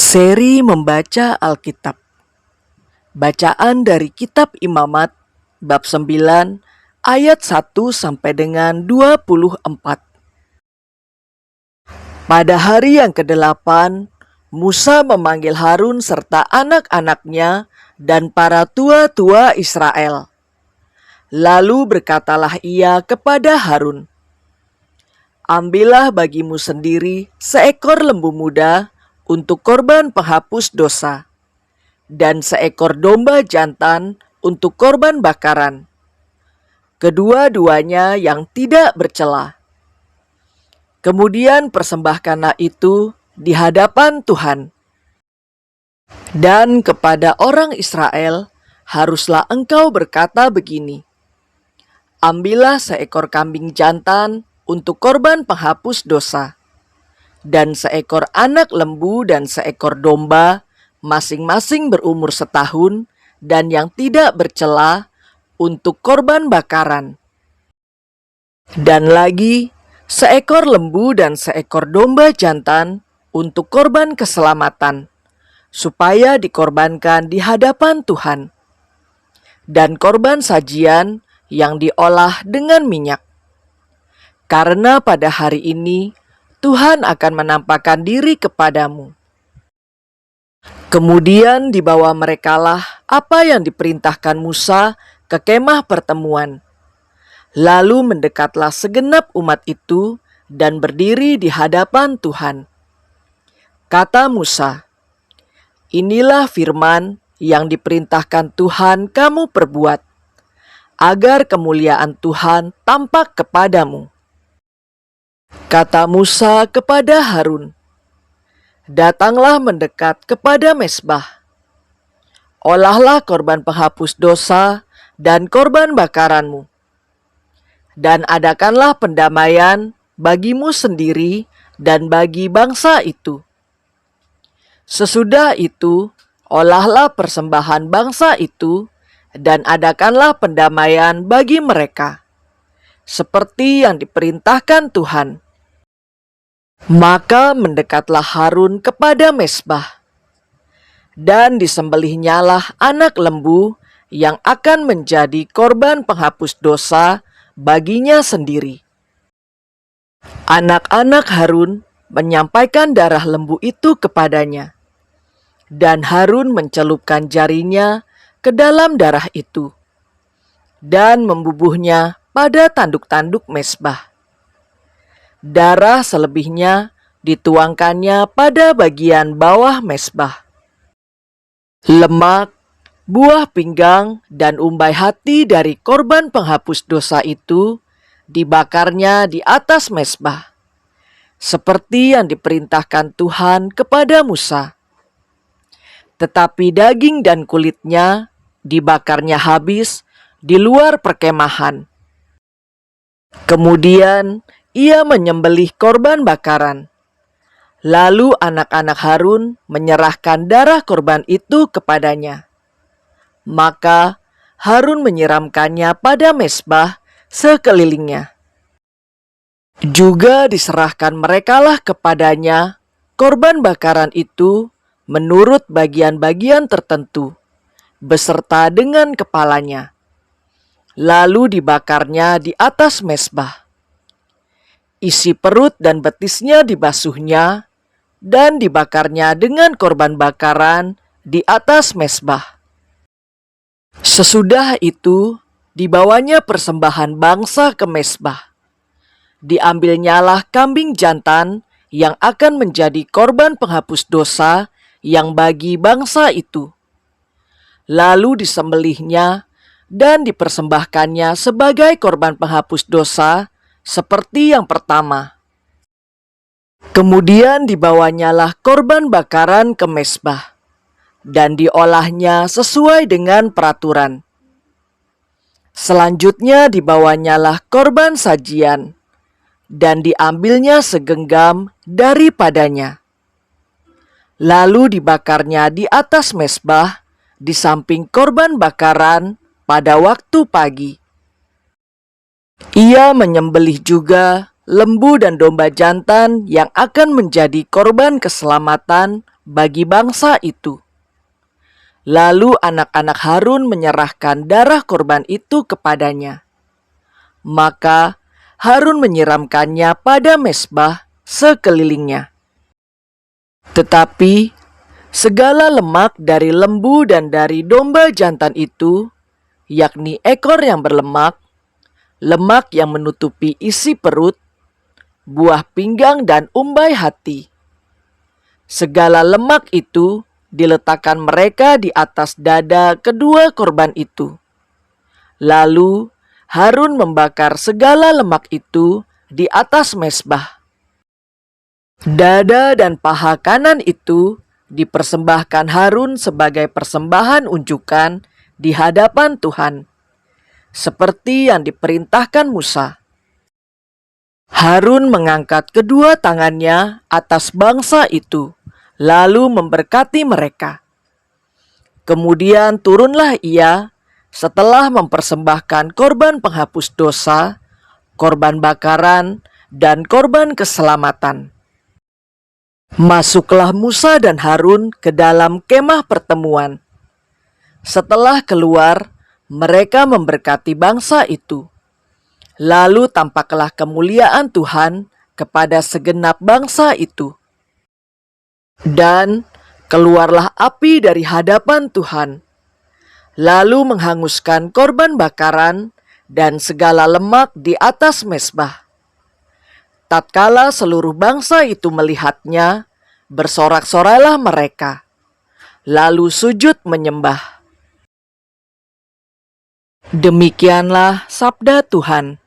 Seri membaca Alkitab. Bacaan dari Kitab Imamat bab 9 ayat 1 sampai dengan 24. Pada hari yang ke-8, Musa memanggil Harun serta anak-anaknya dan para tua-tua Israel. Lalu berkatalah ia kepada Harun, "Ambillah bagimu sendiri seekor lembu muda untuk korban penghapus dosa, dan seekor domba jantan untuk korban bakaran, kedua-duanya yang tidak bercela. Kemudian persembahkanlah itu di hadapan Tuhan. Dan kepada orang Israel haruslah engkau berkata begini, ambillah seekor kambing jantan untuk korban penghapus dosa, dan seekor anak lembu dan seekor domba, masing-masing berumur setahun, dan yang tidak bercela, untuk korban bakaran. Dan lagi, seekor lembu dan seekor domba jantan untuk korban keselamatan, supaya dikorbankan di hadapan Tuhan. Dan korban sajian yang diolah dengan minyak. Karena pada hari ini, Tuhan akan menampakkan diri kepadamu." Kemudian dibawa merekalah apa yang diperintahkan Musa ke kemah pertemuan. Lalu mendekatlah segenap umat itu dan berdiri di hadapan Tuhan. Kata Musa, "Inilah firman yang diperintahkan Tuhan kamu perbuat, agar kemuliaan Tuhan tampak kepadamu." Kata Musa kepada Harun, "Datanglah mendekat kepada mezbah. Olahlah korban penghapus dosa dan korban bakaranmu. Dan adakanlah pendamaian bagimu sendiri dan bagi bangsa itu. Sesudah itu, olahlah persembahan bangsa itu dan adakanlah pendamaian bagi mereka, seperti yang diperintahkan Tuhan." Maka mendekatlah Harun kepada mezbah, dan disembelihnyalah anak lembu yang akan menjadi korban penghapus dosa baginya sendiri. Anak-anak Harun menyampaikan darah lembu itu kepadanya, dan Harun mencelupkan jarinya ke dalam darah itu, dan membubuhnya pada tanduk-tanduk mezbah. Darah selebihnya dituangkannya pada bagian bawah mezbah. Lemak, buah pinggang, dan umbai hati dari korban penghapus dosa itu dibakarnya di atas mezbah, seperti yang diperintahkan Tuhan kepada Musa. Tetapi daging dan kulitnya dibakarnya habis di luar perkemahan. Kemudian ia menyembelih korban bakaran. Lalu anak-anak Harun menyerahkan darah korban itu kepadanya. Maka Harun menyiramkannya pada mezbah sekelilingnya. Juga diserahkan merekalah kepadanya korban bakaran itu menurut bagian-bagian tertentu, beserta dengan kepalanya. Lalu dibakarnya di atas mezbah. Isi perut dan betisnya dibasuhnya, dan dibakarnya dengan korban bakaran di atas mezbah. Sesudah itu, dibawanya persembahan bangsa ke mezbah. Diambilnyalah kambing jantan yang akan menjadi korban penghapus dosa yang bagi bangsa itu. Lalu disembelihnya dan dipersembahkannya sebagai korban penghapus dosa seperti yang pertama. Kemudian dibawanyalah korban bakaran ke mezbah, dan diolahnya sesuai dengan peraturan. Selanjutnya dibawanyalah korban sajian, dan diambilnya segenggam daripadanya. Lalu dibakarnya di atas mezbah, di samping korban bakaran pada waktu pagi. Ia menyembelih juga lembu dan domba jantan yang akan menjadi korban keselamatan bagi bangsa itu. Lalu anak-anak Harun menyerahkan darah korban itu kepadanya. Maka Harun menyiramkannya pada mezbah sekelilingnya. Tetapi segala lemak dari lembu dan dari domba jantan itu, yakni ekor yang berlemak, lemak yang menutupi isi perut, buah pinggang dan umbai hati, segala lemak itu diletakkan mereka di atas dada kedua korban itu. Lalu Harun membakar segala lemak itu di atas mezbah. Dada dan paha kanan itu dipersembahkan Harun sebagai persembahan unjukan di hadapan Tuhan, seperti yang diperintahkan Musa. Harun mengangkat kedua tangannya atas bangsa itu, lalu memberkati mereka. Kemudian turunlah ia setelah mempersembahkan korban penghapus dosa, korban bakaran, dan korban keselamatan. Masuklah Musa dan Harun ke dalam kemah pertemuan. Setelah keluar, mereka memberkati bangsa itu. Lalu tampaklah kemuliaan Tuhan kepada segenap bangsa itu. Dan keluarlah api dari hadapan Tuhan, lalu menghanguskan korban bakaran dan segala lemak di atas mezbah. Tatkala seluruh bangsa itu melihatnya, bersorak-sorailah mereka, lalu sujud menyembah. Demikianlah sabda Tuhan.